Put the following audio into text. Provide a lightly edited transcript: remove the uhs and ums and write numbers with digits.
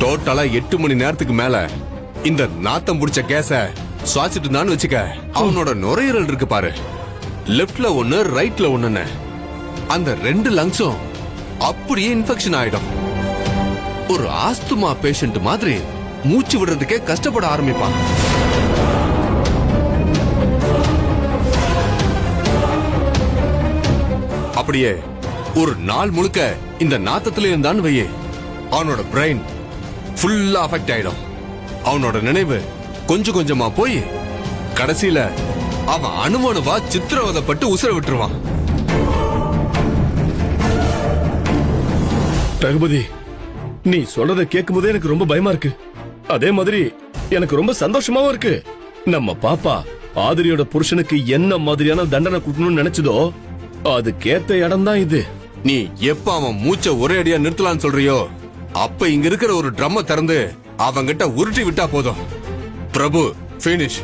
டோட்டலா 8 மணி நேரத்துக்கு மேல இந்த நாத்தம் புடிச்ச கேஸ சுவாசிட்டு இருந்தான்னு வச்சுக்க, அவனோட நுரையீரல் இருக்கு பாரு, லெப்ட்ல ஒண்ணு ரைட்ல ஒண்ணுன்னு, அந்த 2 லங்ஸும் அப்படியே இன்ஃபெக்ஷன் ஆயிடும். ஒரு ஆஸ்துமா பேஷண்ட் மாதிரி மூச்சு விடுறதுக்கே கஷ்டப்பட ஆரம்பிப்பான். அப்படியே ஒரு நாள் முழுக்க இந்த நாத்தத்துல இருந்தான்னு வையே, அவனோட பிரெயின் ஃபுல்லா அஃபெக்ட் ஆயிடும். அவனோட நினைவு கொஞ்சம் கொஞ்சமா போய் கடைசியில அவன் அணுவணுவா சித்திரவதைப்பட்டு உசுர விட்டுருவான். ரகுபதி, நீ சொல்றத கேட்கும் போதே எனக்கு ரொம்ப பயமா இருக்கு. அதே மாதிரி எனக்கு ரொம்ப சந்தோஷமாவும் இருக்கு. நம்ம பாப்பா ஆதிரியோட புருஷனுக்கு என்ன மாதிரியான தண்டனை கொடுக்கணும்னு நினைச்சதோ அதுக்கேத்த இடம் தான் இது. நீ எப்ப அவன் மூச்ச ஒரே அடியா நிறுத்தலான்னு சொல்றியோ, அப்ப இங்க இருக்கிற ஒரு ட்ரம்ம திறந்து அவங்கிட்ட உருட்டி விட்டா போதும். பிரபு, பினிஷ்.